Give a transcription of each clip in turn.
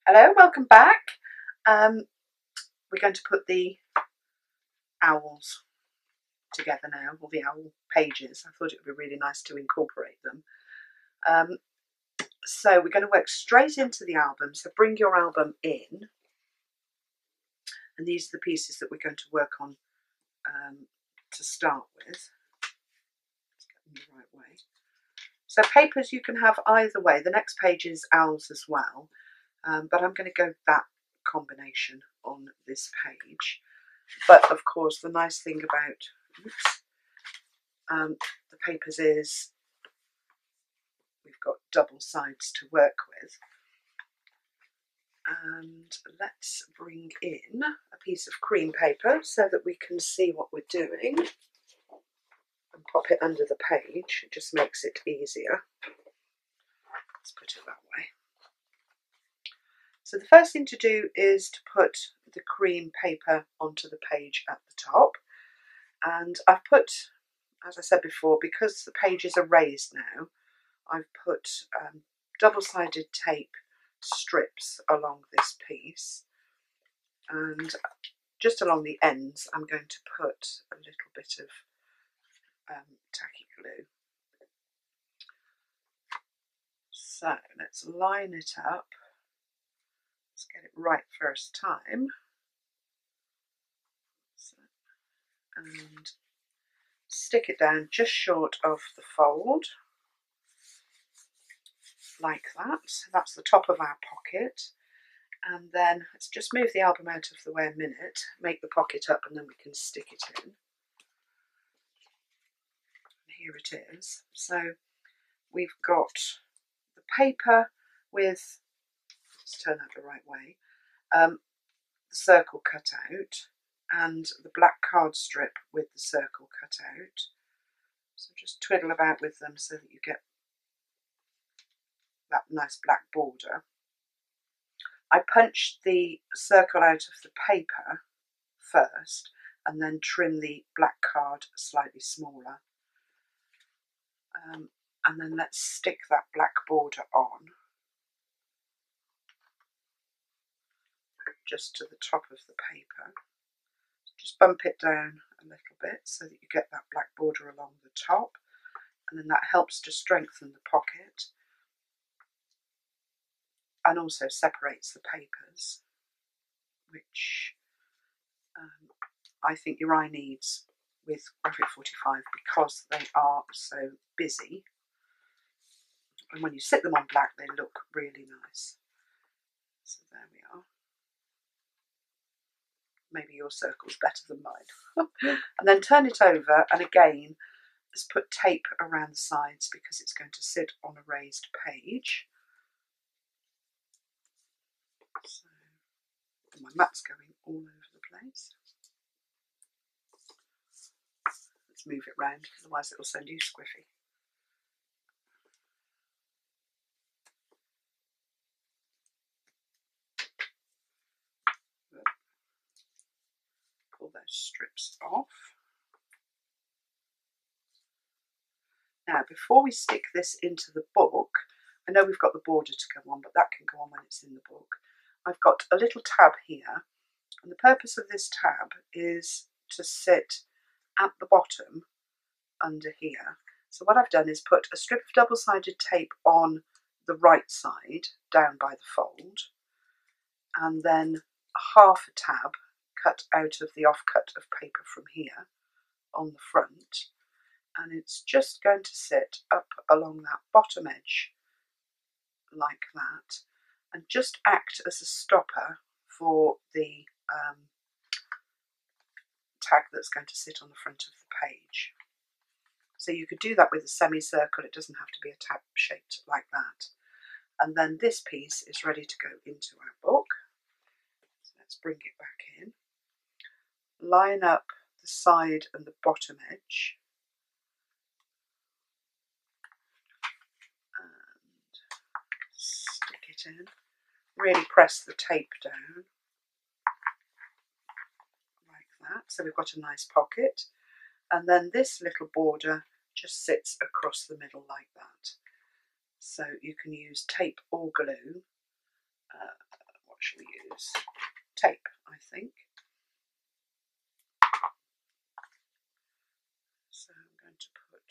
Hello, welcome back. We're going to put the owls together now, or the owl pages. I thought it would be really nice to incorporate them. So we're going to work straight into the album. So bring your album in. And these are the pieces that we're going to work on to start with. Let's get them the right way. So papers you can have either way. The next page is owls as well. But I'm going to go that combination on this page. But of course, the nice thing about the papers is we've got double sides to work with. And let's bring in a piece of cream paper so that we can see what we're doing. And pop it under the page. It just makes it easier. Let's put it that way. So the first thing to do is to put the cream paper onto the page at the top. And I've put, as I said before, because the pages are raised now, I've put double-sided tape strips along this piece. And just along the ends, I'm going to put a little bit of tacky glue. So let's line it up. Let's get it right first time. So, and stick it down just short of the fold, like that. So that's the top of our pocket. And then let's just move the album out of the way a minute, make the pocket up, and then we can stick it in. And here it is. So we've got the paper with, let's turn that the right way, the circle cut out, and the black card strip with the circle cut out. So just twiddle about with them so that you get that nice black border. I punched the circle out of the paper first and then trim the black card slightly smaller. And then let's stick that black border on just to the top of the paper. Just bump it down a little bit so that you get that black border along the top, and then that helps to strengthen the pocket and also separates the papers, which I think your eye needs with Graphic 45 because they are so busy, and when you sit them on black they look really nice. So there we are. Maybe your circle's better than mine. And then turn it over, and again let's put tape around the sides because it's going to sit on a raised page. So my mat's going all over the place. Let's move it round, otherwise it will send you squiffy. Pull those strips off. Now, before we stick this into the book, I know we've got the border to go on, but that can go on when it's in the book. I've got a little tab here, and the purpose of this tab is to sit at the bottom under here. So what I've done is put a strip of double-sided tape on the right side, down by the fold, and then half a tab cut out of the offcut of paper from here on the front, and it's just going to sit up along that bottom edge like that and just act as a stopper for the tag that's going to sit on the front of the page. So you could do that with a semicircle, it doesn't have to be a tab shaped like that. And then this piece is ready to go into our book. So let's bring it back in. Line up the side and the bottom edge. And stick it in. Really press the tape down. Like that. So we've got a nice pocket. And then this little border just sits across the middle like that. So you can use tape or glue actually use tape, I think. So I'm going to put a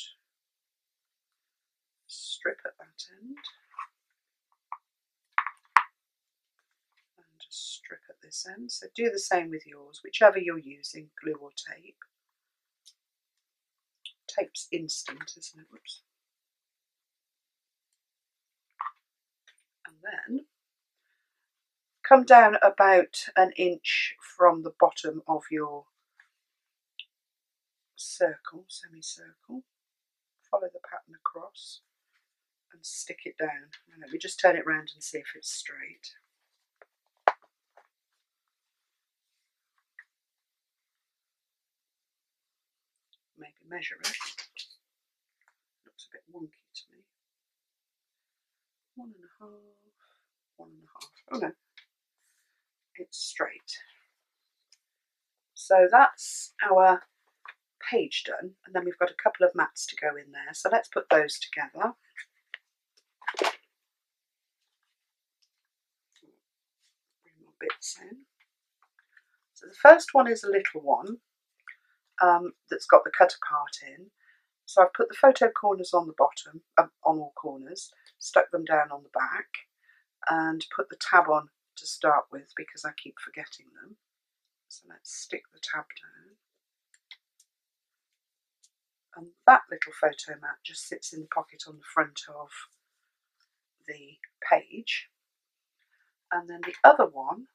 strip at that end and a strip at this end. So do the same with yours, whichever you're using, glue or tape. Tape's instant, isn't it? Whoops. And then come down about an inch from the bottom of your circle, semicircle. Follow the pattern across and stick it down. And let me just turn it round and see if it's straight. Maybe measure it. Looks a bit wonky to me. 1.5, 1.5. Oh no, it's straight. So that's our page done, and then we've got a couple of mats to go in there. So let's put those together. Bring more bits in. So the first one is a little one that's got the cutter part in. So I've put the photo corners on the bottom, on all corners, stuck them down on the back, and put the tab on to start with because I keep forgetting them. So let's stick the tab down. And that little photo mat just sits in the pocket on the front of the page. And then the other one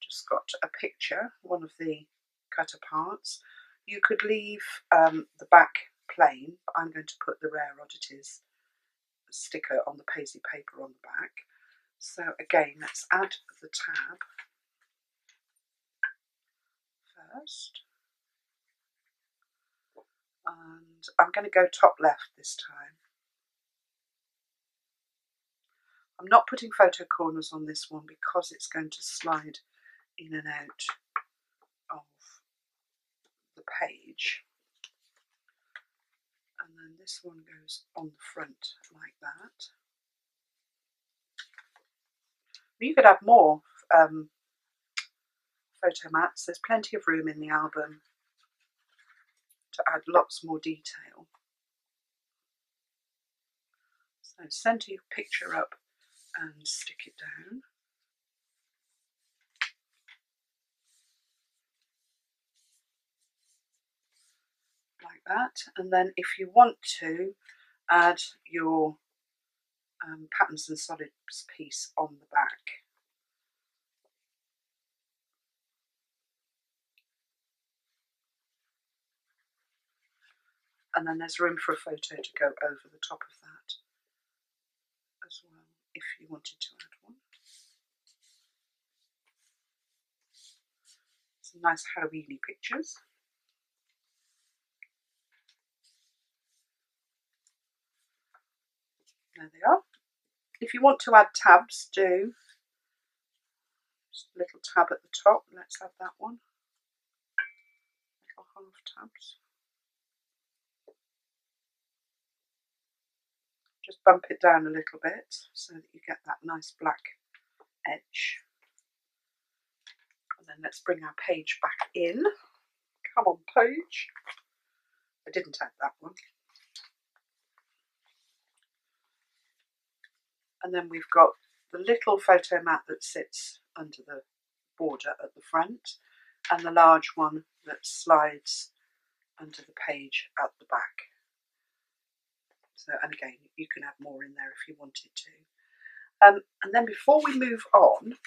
just got a picture, one of the cutter parts. You could leave the back plain, but I'm going to put the Rare Oddities sticker on the paisley paper on the back. So again, let's add the tab first. And I'm going to go top left this time. I'm not putting photo corners on this one because it's going to slide in and out of the page. And then this one goes on the front like that. You could have more photo mats. There's plenty of room in the album to add lots more detail. So centre your picture up and stick it down. Like that. And then if you want to add your patterns and solids piece on the back. And then there's room for a photo to go over the top of that as well, if you wanted to add one. Some nice Halloween-y pictures. There they are. If you want to add tabs, do. Just a little tab at the top. Let's add that one. Little half tabs. Just bump it down a little bit so that you get that nice black edge. And then let's bring our page back in. Come on, page. I didn't add that one. And then we've got the little photo mat that sits under the border at the front, and the large one that slides under the page at the back. So, and again, you can add more in there if you wanted to. And then before we move on,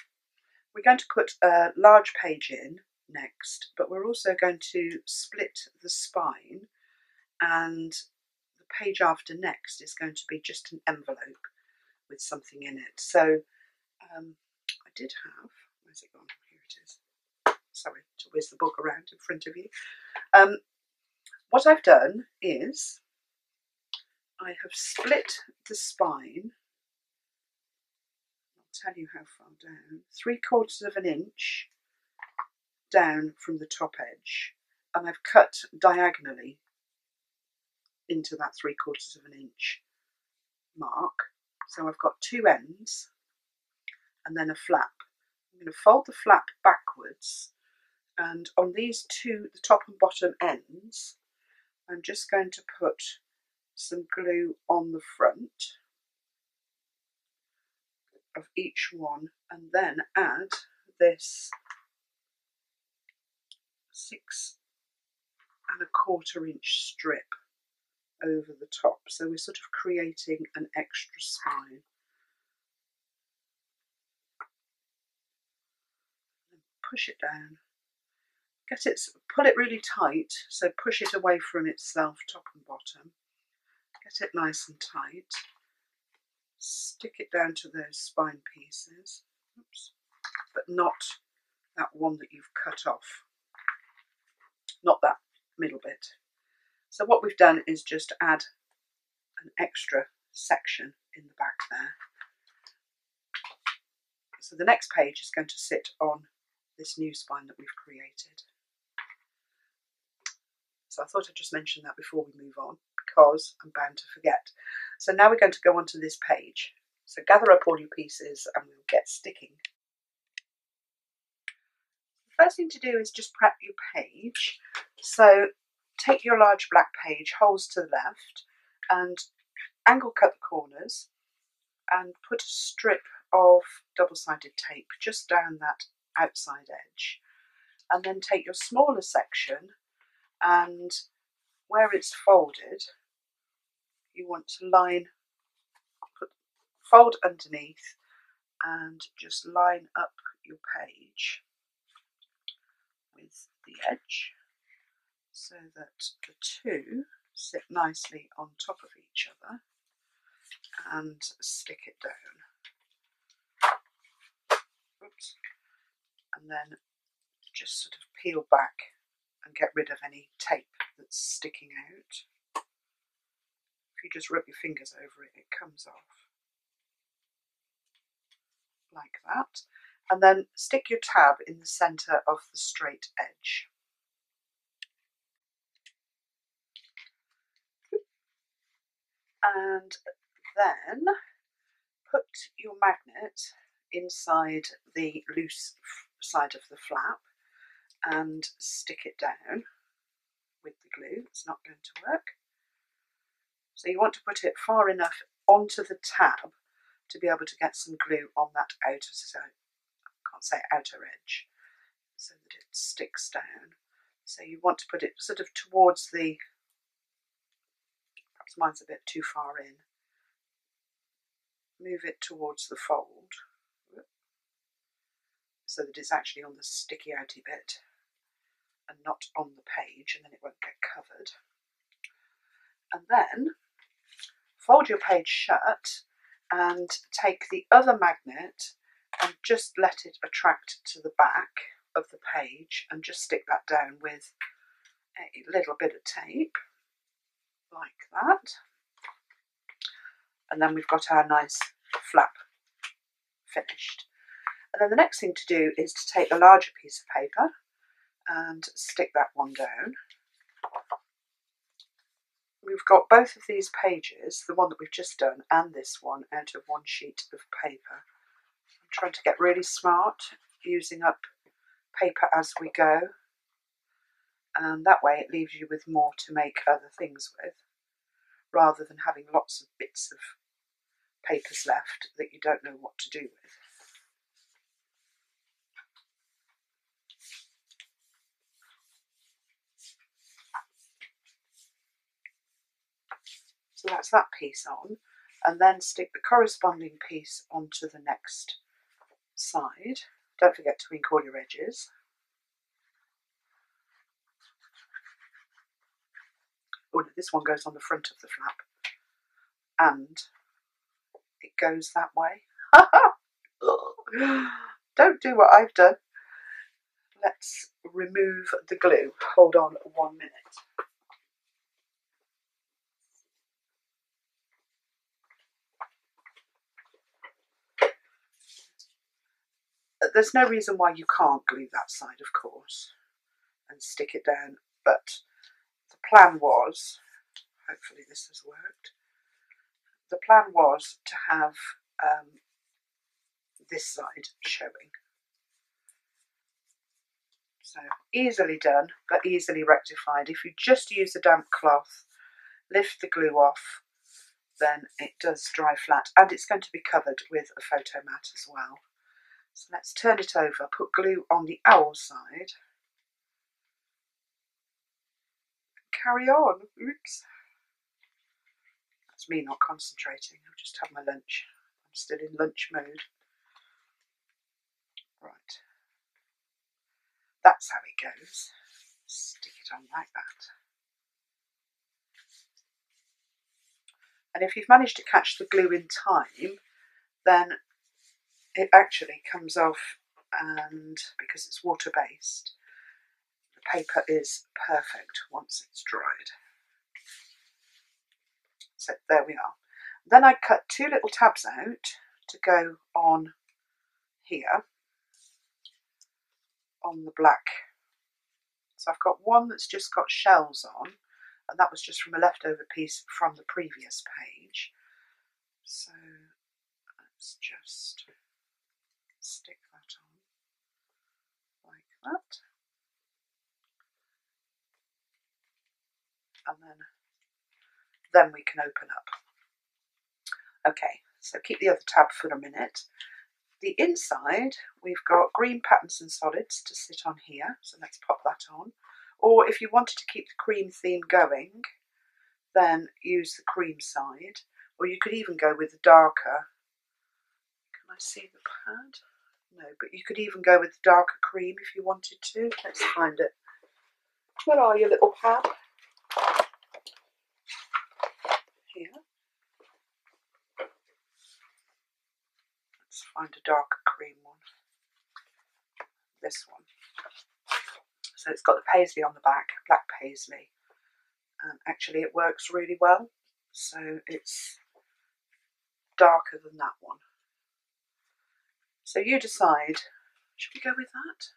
we're going to put a large page in next, but we're also going to split the spine, and the page after next is going to be just an envelope with something in it. So I did have, where's it gone? Here it is. Sorry to whiz the book around in front of you. What I've done is I have split the spine. I'll tell you how far down. 3/4 of an inch down from the top edge, and I've cut diagonally into that 3/4 of an inch mark. So I've got two ends and then a flap. I'm going to fold the flap backwards, and on these two, the top and bottom ends, I'm just going to put some glue on the front of each one, and then add this 6¼ inch strip over the top. So we're sort of creating an extra spine. Push it down. Pull it really tight, so push it away from itself, top and bottom. Get it nice and tight. Stick it down to those spine pieces. Oops. But not that one that you've cut off. Not that middle bit. So what we've done is just add an extra section in the back there. So the next page is going to sit on this new spine that we've created. So I thought I'd just mention that before we move on, because I'm bound to forget. So now we're going to go onto this page. So gather up all your pieces and we'll get sticking. The first thing to do is just prep your page. So take your large black page, holes to the left, and angle cut the corners and put a strip of double-sided tape just down that outside edge. And then take your smaller section, and where it's folded, you want to fold underneath and just line up your page with the edge so that the two sit nicely on top of each other, and stick it down. Oops. And then just sort of peel back and get rid of any tape that's sticking out. If you just rub your fingers over it, it comes off. Like that. And then stick your tab in the centre of the straight edge. And then put your magnet inside the loose side of the flap and stick it down with the glue. It's not going to work. So you want to put it far enough onto the tab to be able to get some glue on that outer side, I can't say outer edge, so that it sticks down. So you want to put it sort of towards the, perhaps mine's a bit too far in, move it towards the fold so that it's actually on the sticky outy bit and not on the page, and then it won't get covered. And then fold your page shut and take the other magnet and just let it attract to the back of the page, and just stick that down with a little bit of tape like that. And then we've got our nice flap finished. And then the next thing to do is to take a larger piece of paper and stick that one down. We've got both of these pages, the one that we've just done and this one, out of one sheet of paper. I'm trying to get really smart, using up paper as we go, and that way it leaves you with more to make other things with, rather than having lots of bits of papers left that you don't know what to do with. So that's that piece on, and then stick the corresponding piece onto the next side. Don't forget to ink all your edges. Oh, this one goes on the front of the flap, and it goes that way. Don't do what I've done. Let's remove the glue. Hold on 1 minute. There's no reason why you can't glue that side, of course, and stick it down, but the plan was, hopefully this has worked, the plan was to have this side showing. So easily done, but easily rectified. If you just use a damp cloth, lift the glue off, then it does dry flat, and it's going to be covered with a photo mat as well. So let's turn it over, put glue on the owl side. Carry on. Oops. That's me not concentrating. I've just had my lunch. I'm still in lunch mode. Right. That's how it goes. Stick it on like that. And if you've managed to catch the glue in time, then it actually comes off, and because it's water-based, the paper is perfect once it's dried. So there we are. Then I cut 2 little tabs out to go on here, on the black. So I've got one that's just got shells on, and that was just from a leftover piece from the previous page. So let's just stick that on like that. And then we can open up. Okay, so keep the other tab for a minute. The inside, we've got green patterns and solids to sit on here, so let's pop that on. Or if you wanted to keep the cream theme going, then use the cream side, or you could even go with the darker. Can I see the pad? No, but you could even go with the darker cream if you wanted to. Let's find it. Where are you, little pad? Here. Let's find a darker cream one. This one. So it's got the paisley on the back, black paisley. Actually, it works really well. So it's darker than that one. So you decide, should we go with that?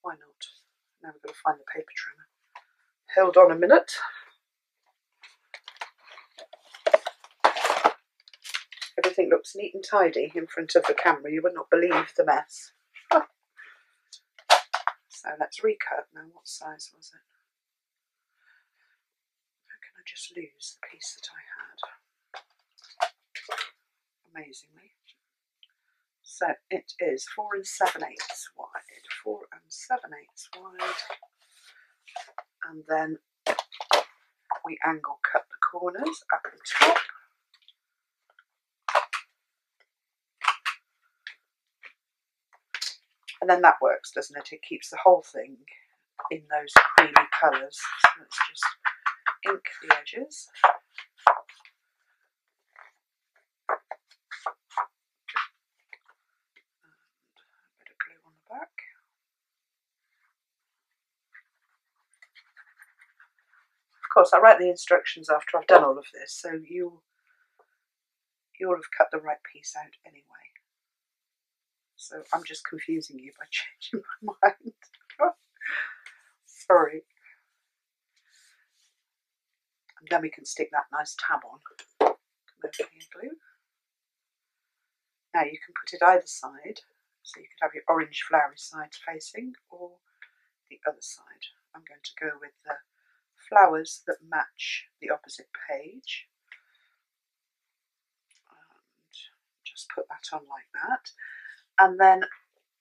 Why not? Now we've got to find the paper trimmer. Hold on a minute. Everything looks neat and tidy in front of the camera. You would not believe the mess. So let's recut now. What size was it? How can I just lose the piece that I had? Amazingly. So it is 4 7/8 wide. 4 7/8 wide. And then we angle cut the corners at the top. And then that works, doesn't it? It keeps the whole thing in those creamy colours. So let's just ink the edges. And a bit of glue on the back. Of course, I write the instructions after I've done all of this, so you'll have cut the right piece out anyway. So I'm just confusing you by changing my mind. Sorry. And then we can stick that nice tab on. Come over here, glue. Now you can put it either side, so you could have your orange flowery side facing, or the other side. I'm going to go with the flowers that match the opposite page. And just put that on like that. And then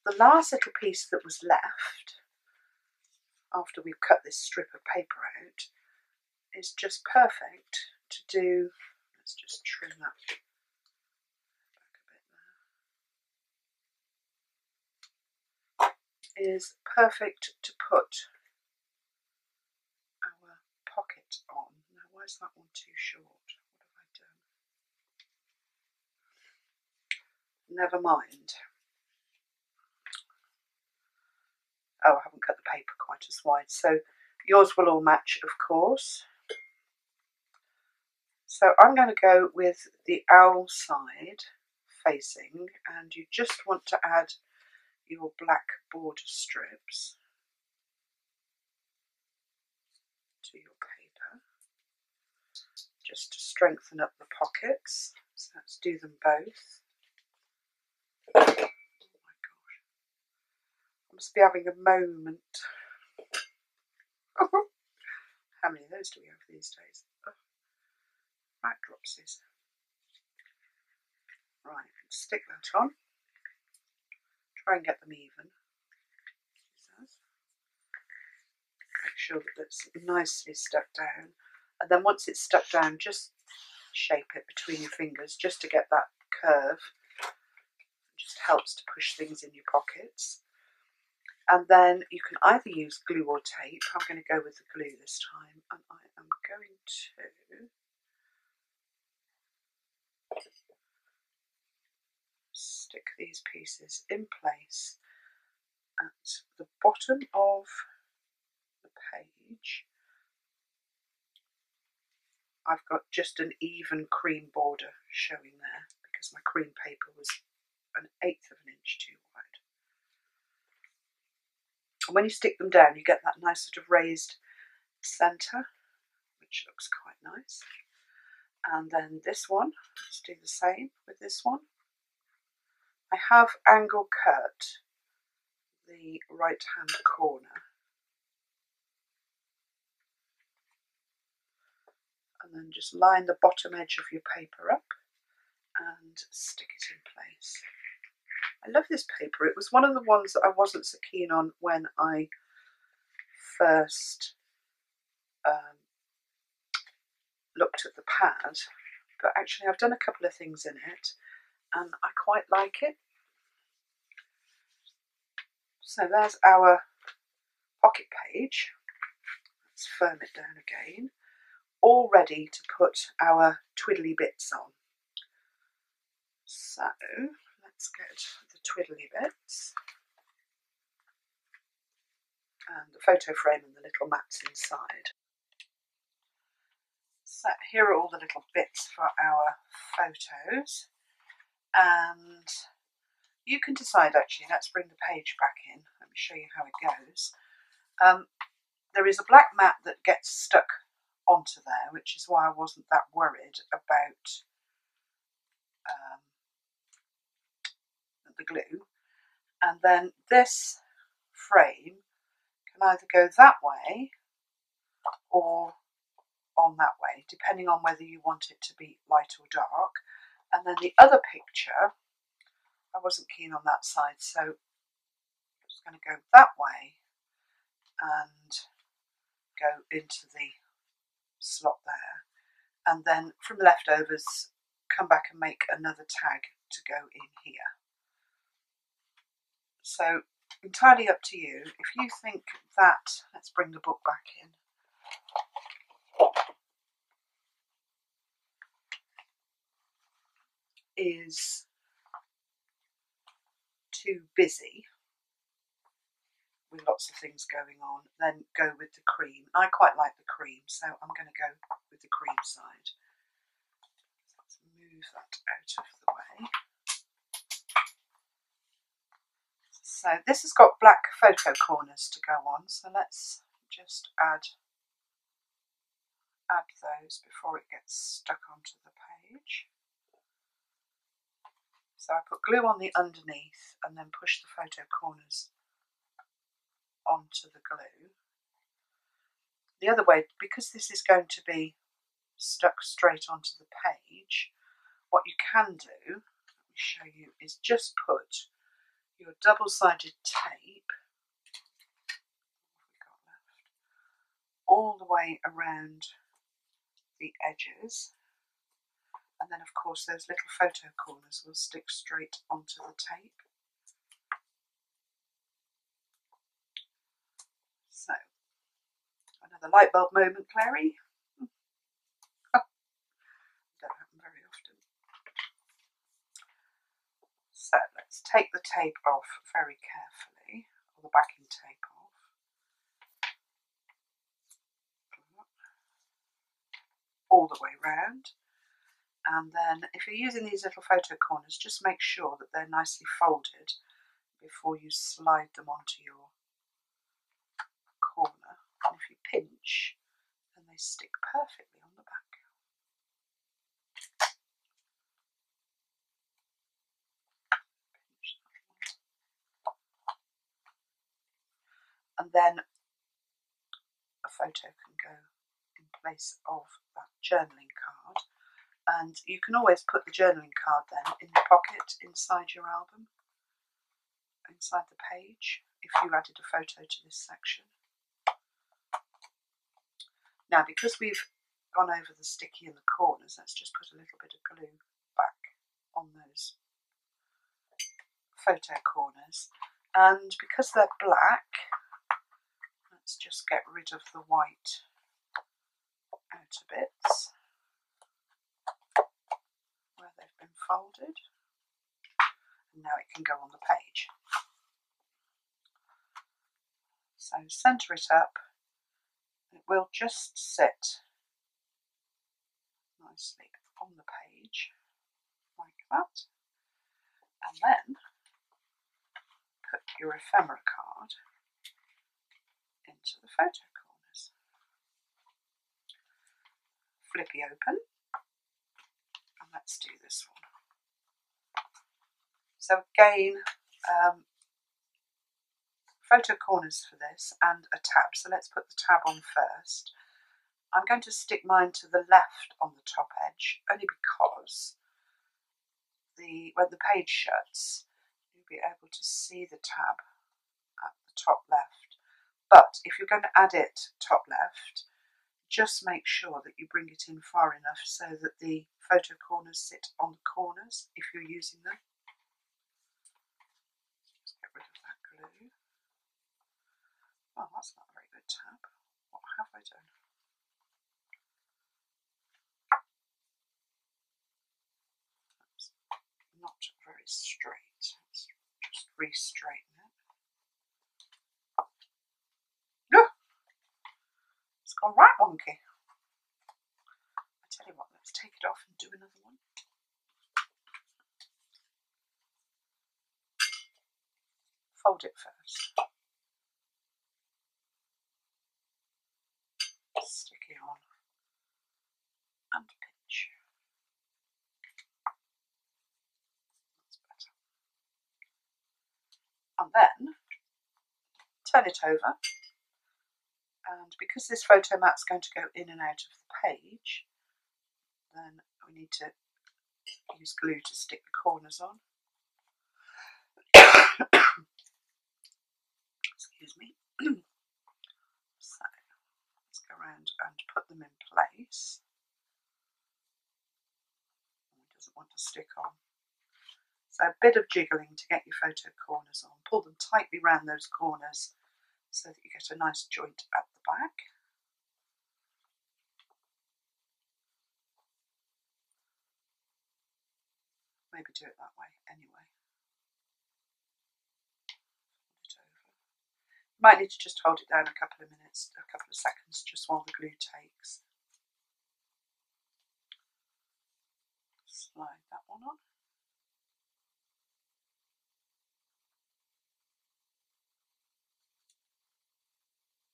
the last little piece that was left, after we've cut this strip of paper out, is just perfect to do. Let's just trim that back a bit there. Is perfect to put our pocket on. Now, why is that one too short? What have I done? Never mind. Oh, I haven't cut the paper quite as wide, so yours will all match, of course. So I'm going to go with the owl side facing, and you just want to add your black border strips to your paper, just to strengthen up the pockets. So let's do them both. Oh my gosh. I must be having a moment. How many of those do we have these days? Oh, right, dropsies. Right, stick that on. Try and get them even. Make sure that it's nicely stuck down. And then once it's stuck down, just shape it between your fingers just to get that curve. It just helps to push things in your pockets. And then you can either use glue or tape. I'm going to go with the glue this time. And I am going to stick these pieces in place at the bottom of the page. I've got just an even cream border showing there because my cream paper was 1/8 of an inch too wide. And when you stick them down, you get that nice sort of raised centre, which looks quite nice. And then this one, let's do the same with this one. I have angle cut the right hand corner. And then just line the bottom edge of your paper up and stick it in place. I love this paper. It was one of the ones that I wasn't so keen on when I first looked at the pad, but actually I've done a couple of things in it and I quite like it. So there's our pocket page. Let's firm it down again. All ready to put our twiddly bits on. So let's get the twiddly bits and the photo frame and the little mats inside. So here are all the little bits for our photos, and you can decide actually. Let's bring the page back in. Let me show you how it goes. There is a black mat that gets stuck onto there, which is why I wasn't that worried about the glue. And then this frame can either go that way or on that way, depending on whether you want it to be light or dark. And then the other picture, I wasn't keen on that side, so I'm just going to go that way and go into the slot there. And then from the leftovers, come back and make another tag to go in here. So entirely up to you. If you think that, let's bring the book back in. Is too busy with lots of things going on, then go with the cream. I quite like the cream, so I'm going to go with the cream side. Let's move that out of the way. So this has got black photo corners to go on, so let's just add those before it gets stuck onto the page. So I put glue on the underneath and then push the photo corners onto the glue. The other way, because this is going to be stuck straight onto the page, what you can do, let me show you, is just put your double-sided tape all the way around the edges, and then of course those little photo corners will stick straight onto the tape. So, another light bulb moment, Clary. Don't happen very often. So let's take the tape off very carefully, or the backing tape off. All the way round. And then if you're using these little photo corners, just make sure that they're nicely folded before you slide them onto your corner. And if you pinch, then they stick perfectly on the back. and then a photo can go in place of that journaling card. And you can always put the journaling card then in the pocket inside your album, inside the page, if you added a photo to this section. Now, because we've gone over the sticky in the corners, let's just put a little bit of glue back on those photo corners. And because they're black, let's just get rid of the white outer bits where they've been folded. And now it can go on the page. So centre it up. It will just sit nicely on the page like that. And then put your ephemera card into the photo corners. Flippy open, and let's do this one. So again, photo corners for this and a tab. So let's put the tab on first. I'm going to stick mine to the left on the top edge, only because when the page shuts, you'll be able to see the tab at the top left. But if you're going to add it top left, just make sure that you bring it in far enough so that the photo corners sit on the corners if you're using them. Just get rid of that glue. Oh, that's not a very good tab. What have I done? That's not very straight. Let's just re-straighten it. No! It's gone right wonky. I tell you what, let's take it off and do another one. Fold it first. Stick it on and pinch. That's better. And then turn it over. And because this photo mat's going to go in and out of the page, then we need to use glue to stick the corners on. Excuse me. So let's go around and put them in place. It doesn't want to stick on. So a bit of jiggling to get your photo corners on. Pull them tightly round those corners so that you get a nice joint at the back. Maybe do it that way anyway. Fold it over. You might need to just hold it down a couple of minutes, a couple of seconds, just while the glue takes. Slide that one on.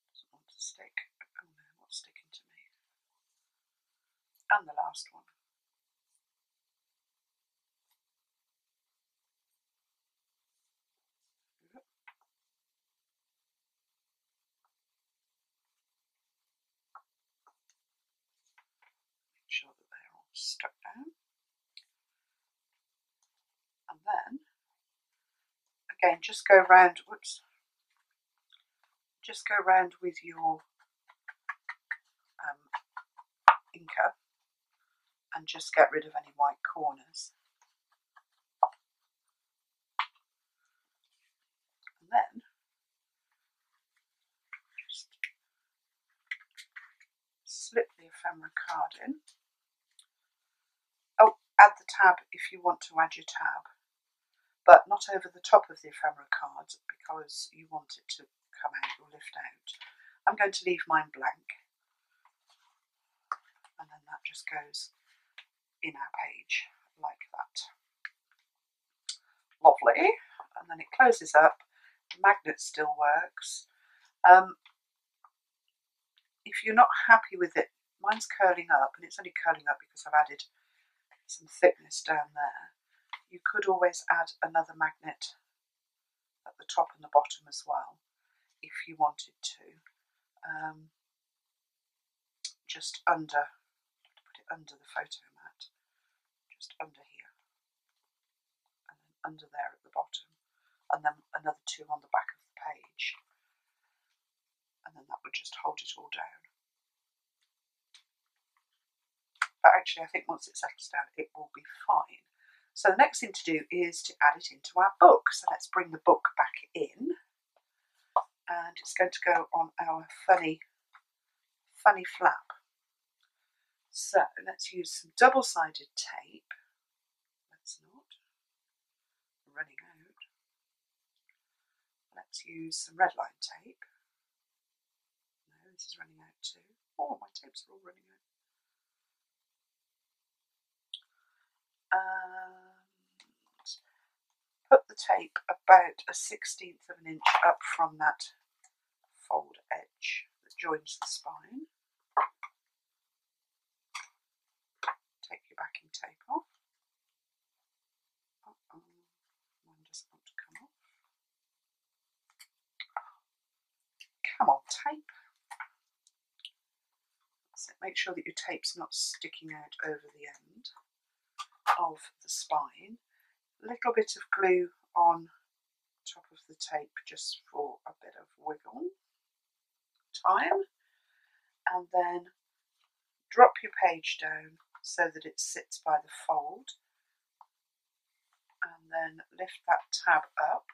Doesn't want to stick. Oh no, what's sticking to me? And the last one. Make sure that they're all stuck down. And then, again, just go round, whoops, just go round with your inker and just get rid of any white corners. And then just slip the ephemera card in. Oh, add the tab if you want to add your tab, but not over the top of the ephemera card because you want it to come out or lift out. I'm going to leave mine blank, and then that just goes in our page like that. Lovely. And then it closes up. The magnet still works. If you're not happy with it, mine's curling up, and it's only curling up because I've added some thickness down there. You could always add another magnet at the top and the bottom as well. if you wanted to, just under, put it under the photo mat, just under here, and then under there at the bottom, and then another 2 on the back of the page, and then that would just hold it all down. But actually I think once it settles down it will be fine. So the next thing to do is to add it into our book. So let's bring the book back in, and it's going to go on our funny flap. So let's use some double-sided tape. Let's not. We're running out. Let's use some red line tape. No, this is running out too. Oh, my tapes are all running out. And put the tape about a 1/16 of an inch up from that fold edge that joins the spine. Take your backing tape off. One doesn't want to come off. Come on, tape. So make sure that your tape's not sticking out over the end of the spine. A little bit of glue on top of the tape just for a bit of wiggle time, and then drop your page down so that it sits by the fold, and then lift that tab up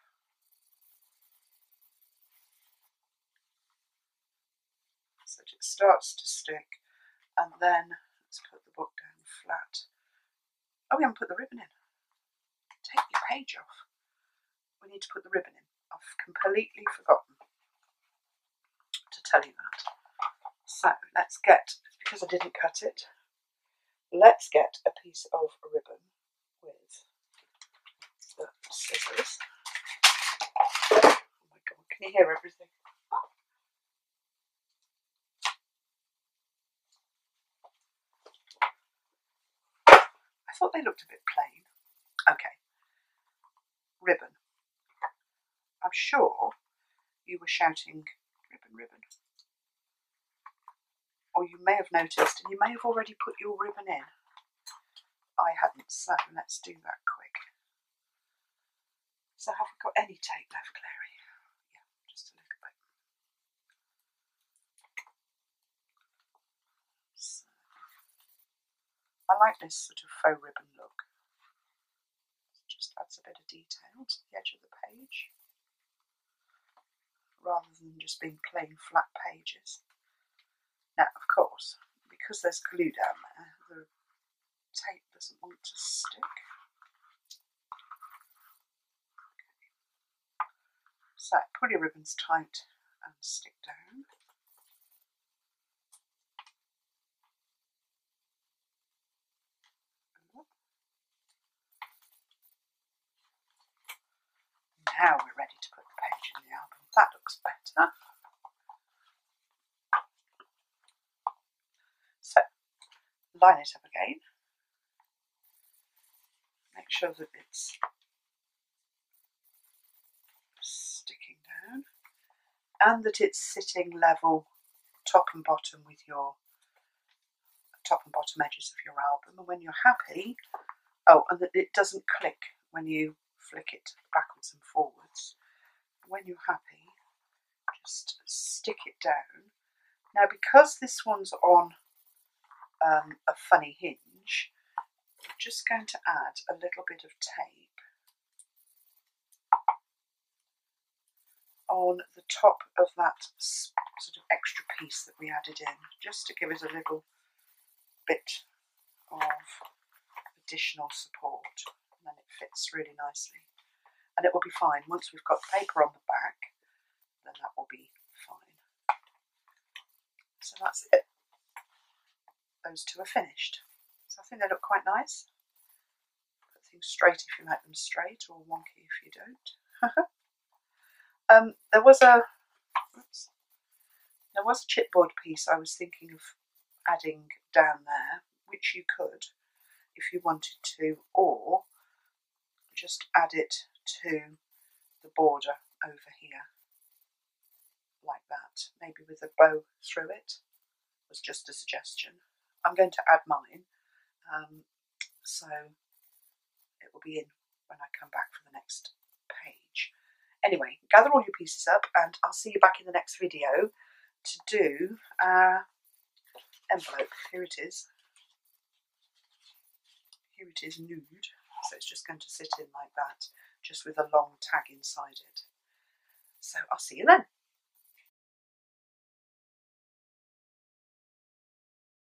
so that it starts to stick, and then let's put the book down flat. Oh, we haven't put the ribbon in. Take your page off. We need to put the ribbon in. I've completely forgotten to tell you that. So let's get, because I didn't cut it, let's get a piece of ribbon with the scissors. Oh my god, can you hear everything? I thought they looked a bit plain. Okay. Ribbon. I'm sure you were shouting, ribbon, ribbon. Or you may have noticed, and you may have already put your ribbon in. I hadn't, so let's do that quick. So have we got any tape left, Clary? Yeah, just a little bit. So, I like this sort of faux ribbon look. It just adds a bit of detail to the edge of the page, rather than just being plain flat pages. Now, of course, because there's glue down there, the tape doesn't want to stick. Okay. So, pull your ribbons tight and stick down. Now we're ready to put the page in the album. That looks better. So, line it up again. Make sure that it's sticking down and that it's sitting level top and bottom with your top and bottom edges of your album. And when you're happy, oh, and that it doesn't click when you flick it backwards and forwards. When you're happy, just stick it down. Now, because this one's on a funny hinge, I'm just going to add a little bit of tape on the top of that sort of extra piece that we added in, just to give it a little bit of additional support, and then it fits really nicely. And it will be fine. Once we've got the paper on the back, then that will be fine. So that's it. Those two are finished. So I think they look quite nice. Put things straight if you like them straight, or wonky if you don't. There was a chipboard piece I was thinking of adding down there, which you could if you wanted to, or just add it to the border over here. that, maybe with a bow through it, was just a suggestion. I'm going to add mine, so it will be in when I come back for the next page. Anyway, gather all your pieces up and I'll see you back in the next video to do envelope. Here it is. Here it is nude, so it's just going to sit in like that, just with a long tag inside it. So I'll see you then.